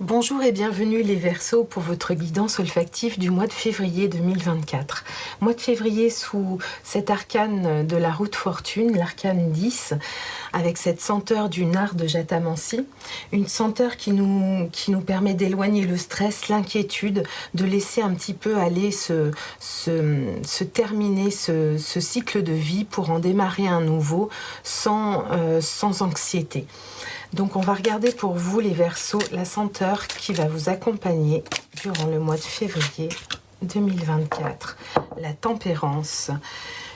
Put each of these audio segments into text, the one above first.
Bonjour et bienvenue les Verseaux pour votre guidance olfactive du mois de février 2024. Mois de février sous cet arcane de la roue de fortune, l'arcane 10, avec cette senteur du nard de Jatamansi, une senteur qui nous permet d'éloigner le stress, l'inquiétude, de laisser un petit peu aller se terminer ce cycle de vie pour en démarrer un nouveau sans anxiété. Donc on va regarder pour vous les Verseaux la senteur qui va vous accompagner durant le mois de février 2024. La tempérance,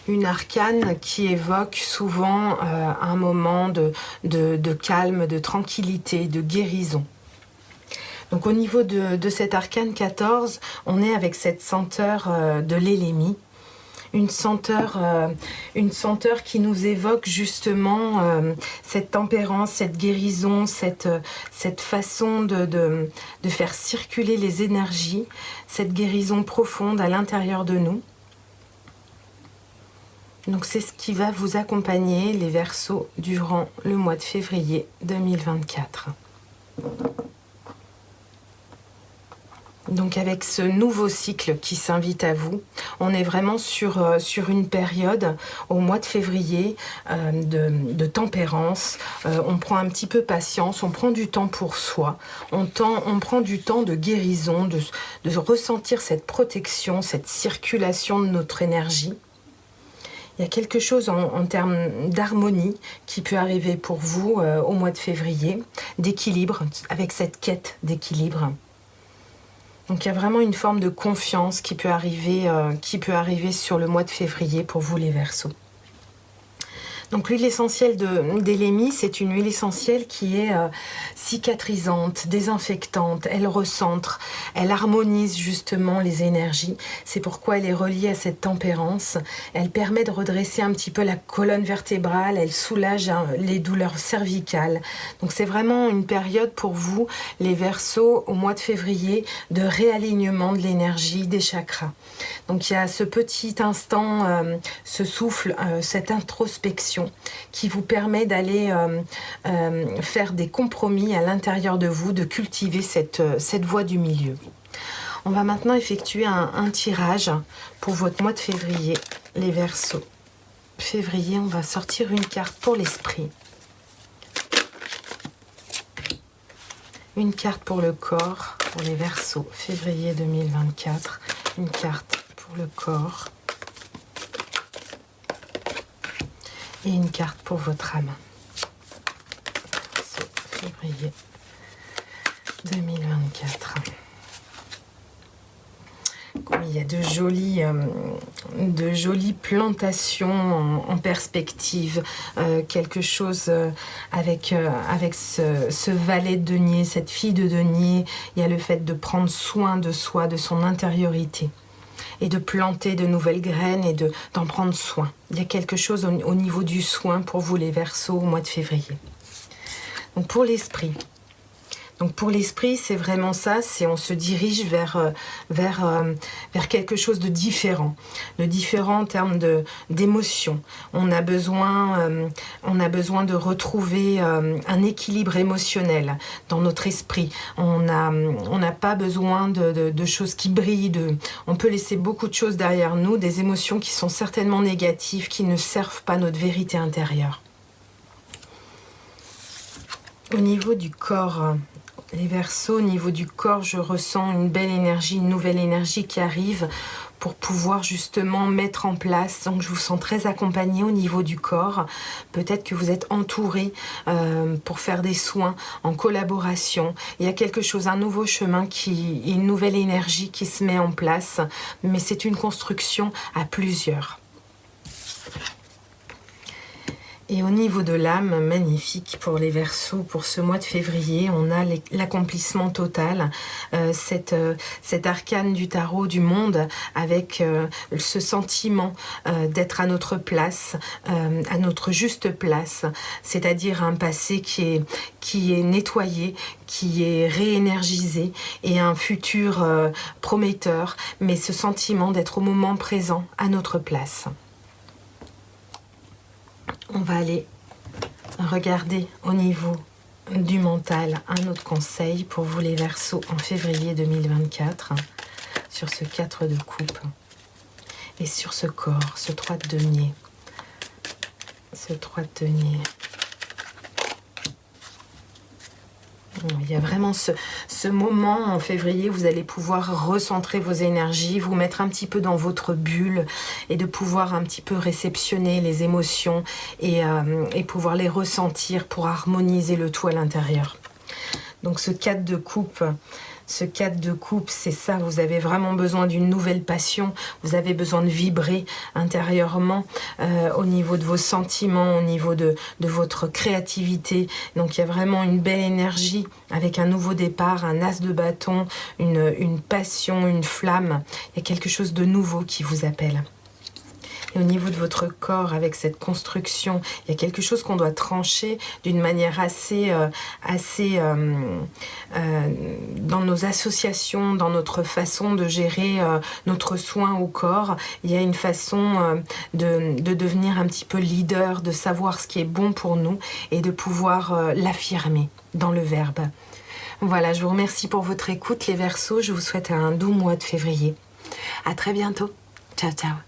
une arcane qui évoque souvent un moment de calme, de tranquillité, de guérison. Donc au niveau de cet arcane 14, on est avec cette senteur de l'élémie. Une senteur qui nous évoque justement cette tempérance, cette guérison, cette façon de faire circuler les énergies, cette guérison profonde à l'intérieur de nous. Donc c'est ce qui va vous accompagner, les Verseaux, durant le mois de février 2024. Donc avec ce nouveau cycle qui s'invite à vous, on est vraiment sur une période au mois de février de tempérance. On prend un petit peu patience, on prend du temps pour soi, on prend du temps de guérison, de ressentir cette protection, cette circulation de notre énergie. Il y a quelque chose en termes d'harmonie qui peut arriver pour vous au mois de février, d'équilibre, avec cette quête d'équilibre. Donc il y a vraiment une forme de confiance qui peut arriver sur le mois de février pour vous les Verseaux. Donc l'huile essentielle d'élémie, c'est une huile essentielle qui est cicatrisante, désinfectante, elle recentre, elle harmonise justement les énergies. C'est pourquoi elle est reliée à cette tempérance. Elle permet de redresser un petit peu la colonne vertébrale, elle soulage les douleurs cervicales. Donc c'est vraiment une période pour vous, les Verseaux, au mois de février, de réalignement de l'énergie, des chakras. Donc il y a ce petit instant, ce souffle, cette introspection qui vous permet d'aller faire des compromis à l'intérieur de vous, de cultiver cette voie du milieu. On va maintenant effectuer un tirage pour votre mois de février, les Verseaux. Février, on va sortir une carte pour l'esprit, une carte pour le corps, pour les Verseaux, février 2024, une carte pour le corps, et une carte pour votre âme. Février 2024. Il y a de jolies plantations en perspective, quelque chose avec ce valet de denier, cette fille de denier. Il y a le fait de prendre soin de soi, de son intériorité, et de planter de nouvelles graines et d'en prendre soin. Il y a quelque chose au niveau du soin pour vous les Verseaux au mois de février. Donc pour l'esprit. Donc pour l'esprit, c'est vraiment ça, on se dirige vers quelque chose de différent en termes d'émotion. On a besoin de retrouver un équilibre émotionnel dans notre esprit. On n'a pas besoin de choses qui brillent. On peut laisser beaucoup de choses derrière nous, des émotions qui sont certainement négatives, qui ne servent pas notre vérité intérieure. Au niveau du corps, les Verseaux, au niveau du corps, je ressens une belle énergie, une nouvelle énergie qui arrive pour pouvoir justement mettre en place. Donc je vous sens très accompagnée au niveau du corps. Peut-être que vous êtes entouré pour faire des soins en collaboration. Il y a quelque chose, un nouveau chemin, une nouvelle énergie qui se met en place. Mais c'est une construction à plusieurs. Et au niveau de l'âme, magnifique pour les Verseaux, pour ce mois de février, on a l'accomplissement total, cette arcane du tarot du monde, avec ce sentiment d'être à notre place, à notre juste place, c'est-à-dire un passé qui est nettoyé, qui est réénergisé, et un futur prometteur, mais ce sentiment d'être au moment présent, à notre place. On va aller regarder au niveau du mental, un autre conseil pour vous les Verseaux en février 2024 sur ce 4 de coupe et sur ce corps, ce 3 de denier. Ce 3 de denier. Il y a vraiment ce moment en février où vous allez pouvoir recentrer vos énergies, vous mettre un petit peu dans votre bulle et de pouvoir un petit peu réceptionner les émotions et pouvoir les ressentir pour harmoniser le tout à l'intérieur. Donc ce 4 de coupe, c'est ça, vous avez vraiment besoin d'une nouvelle passion, vous avez besoin de vibrer intérieurement au niveau de vos sentiments, au niveau de votre créativité. Donc il y a vraiment une belle énergie avec un nouveau départ, un as de bâton, une passion, une flamme. Il y a quelque chose de nouveau qui vous appelle. Et au niveau de votre corps, avec cette construction, il y a quelque chose qu'on doit trancher d'une manière assez dans nos associations, dans notre façon de gérer notre soin au corps. Il y a une façon de devenir un petit peu leader, de savoir ce qui est bon pour nous et de pouvoir l'affirmer dans le verbe. Voilà, je vous remercie pour votre écoute, les Verseaux. Je vous souhaite un doux mois de février. À très bientôt. Ciao, ciao.